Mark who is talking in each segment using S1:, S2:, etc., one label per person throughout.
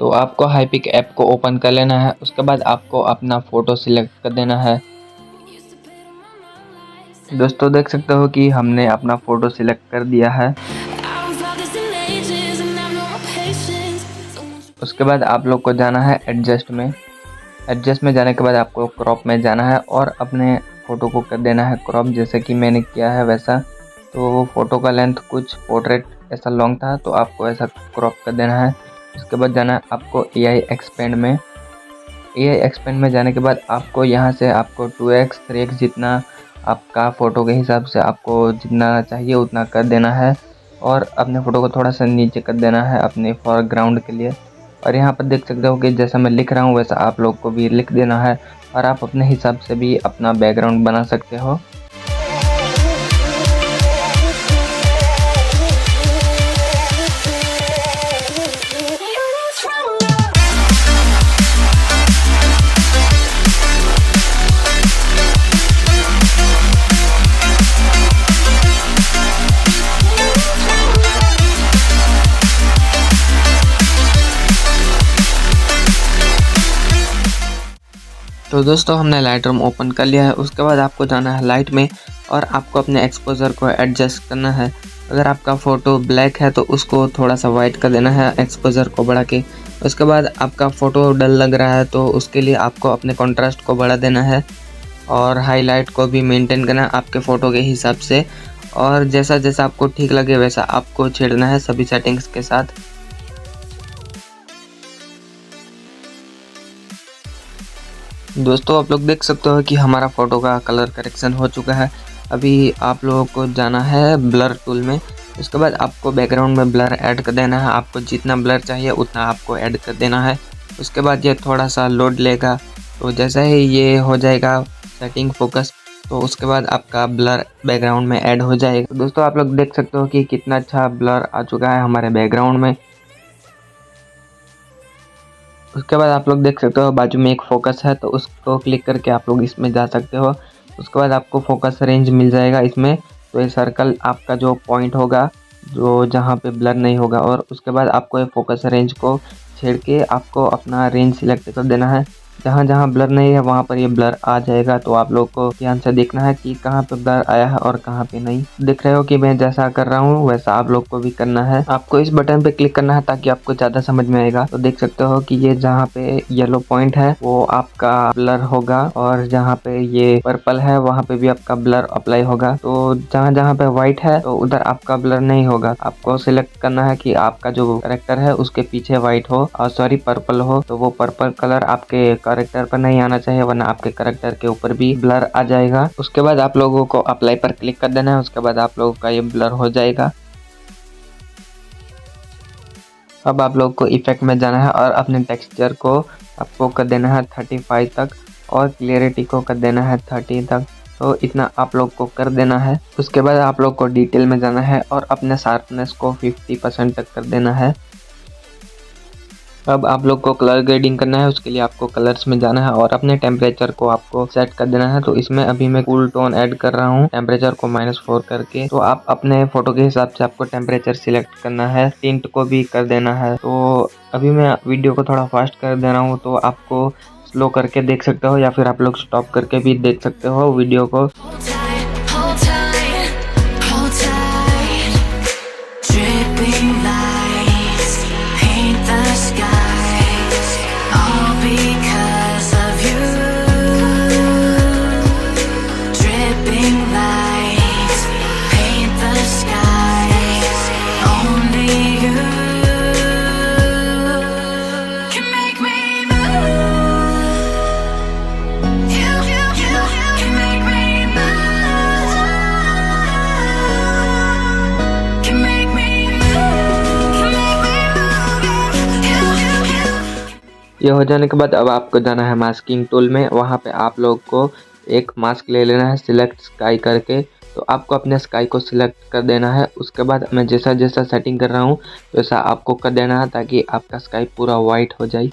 S1: तो आपको हाइपिक ऐप को ओपन कर लेना है। उसके बाद आपको अपना फ़ोटो सिलेक्ट कर देना है। दोस्तों देख सकते हो कि हमने अपना फ़ोटो सिलेक्ट कर दिया है। उसके बाद आप लोग को जाना है एडजस्ट में। एडजस्ट में जाने के बाद आपको क्रॉप में जाना है और अपने फ़ोटो को कर देना है क्रॉप, जैसे कि मैंने किया है वैसा। तो फ़ोटो का लेंथ कुछ पोर्ट्रेट ऐसा लॉन्ग था, तो आपको ऐसा क्रॉप कर देना है। उसके बाद जाना है आपको एआई एक्सपेंड में। एआई एक्सपेंड में जाने के बाद आपको यहाँ से आपको 2x 3x जितना आपका फ़ोटो के हिसाब से आपको जितना चाहिए उतना कर देना है और अपने फ़ोटो को थोड़ा सा नीचे कर देना है अपने फोरग्राउंड के लिए। और यहाँ पर देख सकते हो कि जैसा मैं लिख रहा हूँ वैसा आप लोग को भी लिख देना है और आप अपने हिसाब से भी अपना बैकग्राउंड बना सकते हो। तो दोस्तों हमने लाइटरूम ओपन कर लिया है। उसके बाद आपको जाना है लाइट में और आपको अपने एक्सपोजर को एडजस्ट करना है। अगर आपका फ़ोटो ब्लैक है तो उसको थोड़ा सा वाइट कर देना है एक्सपोजर को बढ़ा के। उसके बाद आपका फ़ोटो डल लग रहा है तो उसके लिए आपको अपने कॉन्ट्रास्ट को बढ़ा देना है और हाईलाइट को भी मेंटेन करना है आपके फ़ोटो के हिसाब से। और जैसा जैसा आपको ठीक लगे वैसा आपको छेड़ना है सभी सेटिंग्स के साथ। दोस्तों आप लोग देख सकते हो कि हमारा फ़ोटो का कलर करेक्शन हो चुका है। अभी आप लोगों को जाना है ब्लर टूल में। उसके बाद आपको बैकग्राउंड में ब्लर ऐड कर देना है। आपको जितना ब्लर चाहिए उतना आपको ऐड कर देना है। उसके बाद ये थोड़ा सा लोड लेगा, तो जैसा ही ये हो जाएगा सेटिंग फोकस, तो उसके बाद आपका ब्लर बैकग्राउंड में ऐड हो जाएगा। तो दोस्तों आप लोग देख सकते हो कि कितना अच्छा ब्लर आ चुका है हमारे बैकग्राउंड में। उसके बाद आप लोग देख सकते हो बाजू में एक फोकस है, तो उसको क्लिक करके आप लोग इसमें जा सकते हो। उसके बाद आपको फोकस रेंज मिल जाएगा इसमें। तो ये सर्कल आपका जो पॉइंट होगा जो जहाँ पे ब्लर नहीं होगा, और उसके बाद आपको ये फोकस रेंज को छेड़ के आपको अपना रेंज सिलेक्ट कर देना है। जहाँ जहाँ ब्लर नहीं है वहाँ पर ये ब्लर आ जाएगा। तो आप लोग को ध्यान से देखना है कि कहाँ पे ब्लर आया है और कहाँ पे नहीं। देख रहे हो कि मैं जैसा कर रहा हूँ वैसा आप लोग को भी करना है। आपको इस बटन पे क्लिक करना है ताकि आपको ज़्यादा समझ में आएगा। तो देख सकते हो कि ये जहाँ पे येलो पॉइंट है वो आपका ब्लर होगा, और जहाँ पे ये पर्पल है वहाँ पे भी आपका ब्लर अप्लाई होगा। तो जहाँ जहाँ पे व्हाइट है तो उधर आपका ब्लर नहीं होगा। आपको सिलेक्ट करना है कि आपका जो कैरेक्टर है उसके पीछे व्हाइट हो, और सॉरी पर्पल हो, तो वो पर्पल कलर आपके कैरेक्टर पर नहीं आना चाहिए, वरना आपके कैरेक्टर के ऊपर भी ब्लर आ जाएगा। उसके बाद आप लोगों को अप्लाई पर क्लिक कर देना है। उसके बाद आप लोगों का ये ब्लर हो जाएगा। अब आप लोग को इफेक्ट में जाना है और अपने टेक्सचर को आपको कर देना है 35 तक और क्लियरिटी को कर देना है 30 तक। तो इतना आप लोग को कर देना है। उसके बाद आप लोग को डिटेल में जाना है और अपने शार्पनेस को 50% तक कर देना है। अब आप लोग को कलर ग्रेडिंग करना है। उसके लिए आपको कलर्स में जाना है और अपने टेम्परेचर को आपको सेट कर देना है। तो इसमें अभी मैं कूल टोन ऐड कर रहा हूँ, टेम्परेचर को -4 करके। तो आप अपने फोटो के हिसाब से आपको टेम्परेचर सिलेक्ट करना है, टिंट को भी कर देना है। तो अभी मैं वीडियो को थोड़ा फास्ट कर दे रहा हूँ, तो आपको स्लो करके देख सकते हो या फिर आप लोग स्टॉप करके भी देख सकते हो वीडियो को। ये हो जाने के बाद अब आपको जाना है मास्किंग टूल में। वहाँ पे आप लोग को एक मास्क ले लेना है सिलेक्ट स्काई करके। तो आपको अपने स्काई को सिलेक्ट कर देना है। उसके बाद मैं जैसा जैसा सेटिंग कर रहा हूँ वैसा आपको कर देना है ताकि आपका स्काई पूरा वाइट हो जाए।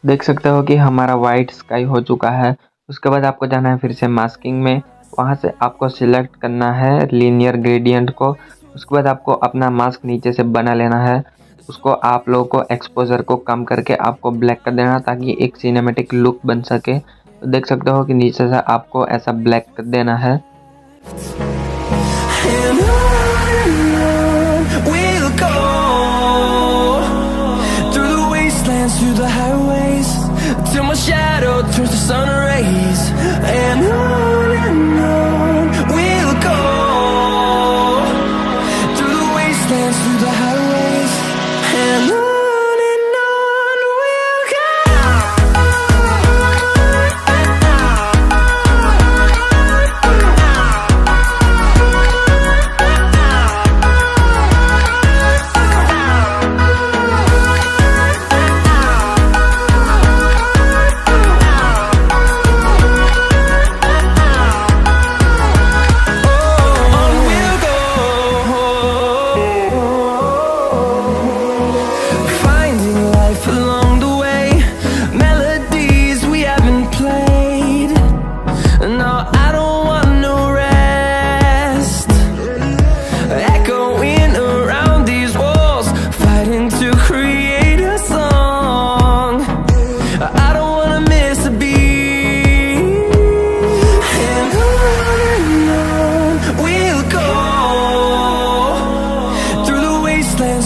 S1: देख सकते हो कि हमारा वाइट स्काई हो चुका है। उसके बाद आपको जाना है फिर से मास्किंग में, वहाँ से आपको सिलेक्ट करना है लीनियर ग्रेडियंट को। उसके बाद आपको अपना मास्क नीचे से बना लेना है, उसको आप लोगों को एक्सपोजर को कम करके आपको ब्लैक कर देना ताकि एक सिनेमेटिक लुक बन सके। तो देख सकते हो कि नीचे से आपको ऐसा ब्लैक कर देना है।
S2: We'll go through the wastelands, through the highways, till my shadow turns to sun rays. And on we'll go through the wastelands, through the highways, and on we'll go.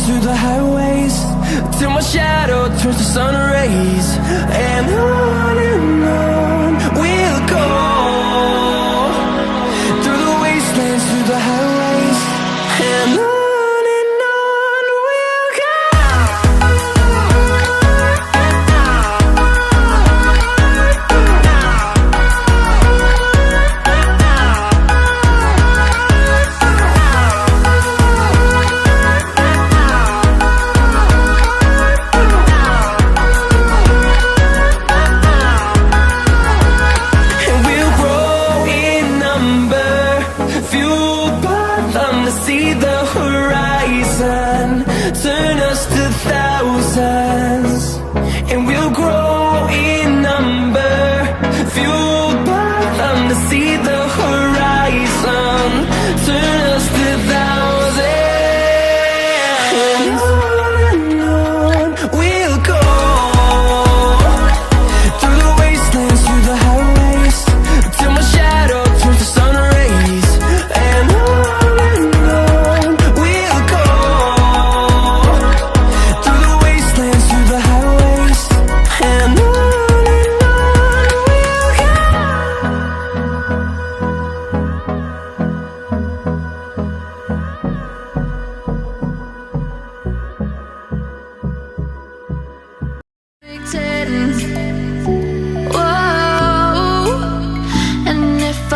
S2: Through the highways, till my shadow turns to sun rays. And on we'll go through the wastelands, through the highways, and on we'll go. See the horizon, turn us to thousands, and we'll grow in number, fueled by them to see the horizon, turn us to thousands, and on we'll go through the wastelands, through the highways, till my shadow turns to sun rays. And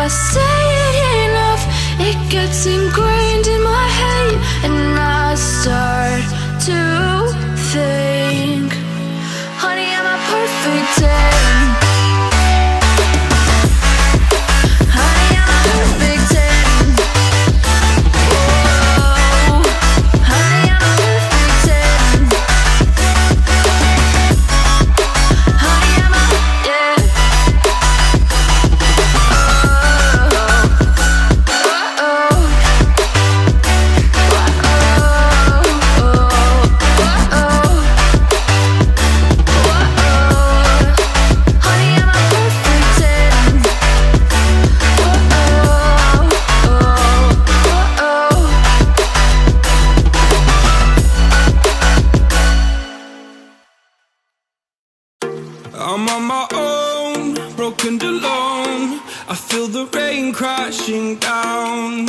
S2: I say it enough, it gets ingrained in my head, and I start to think, honey, I'm a perfect 10. Honey, I'm a perfect 10. Whoa, honey, I'm a perfect 10. Honey, I'm a, yeah.
S3: I'm on my own, broken alone. I feel the rain crashing down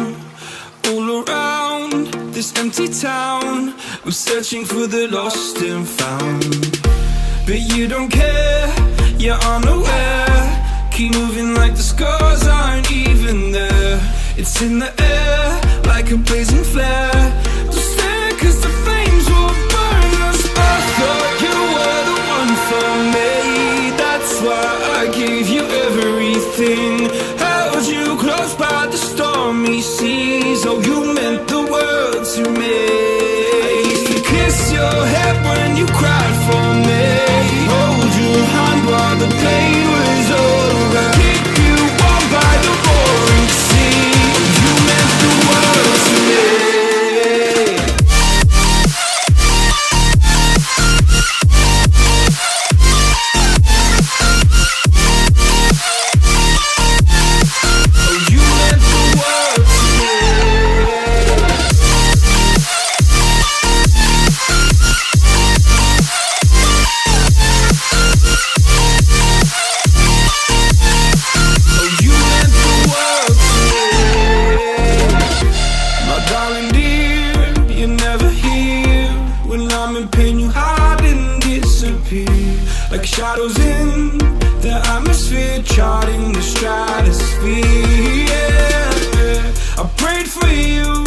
S3: all around this empty town. I'm searching for the lost and found, but you don't care, you're unaware. Keep moving like the scars aren't even there. It's in the air like a blazing flare. Don't stare 'cause the flames will burn us. I thought you were the one for me, that's why I gave you everything. Held you close by the stormy seas. Oh, you meant the world to me. I used to kiss your head when you cried for me, hold your hand while the pain was over. lying dear, you're never here. When I'm in pain, you hide and disappear, like shadows in the atmosphere, charting the stratosphere. Yeah, I prayed for you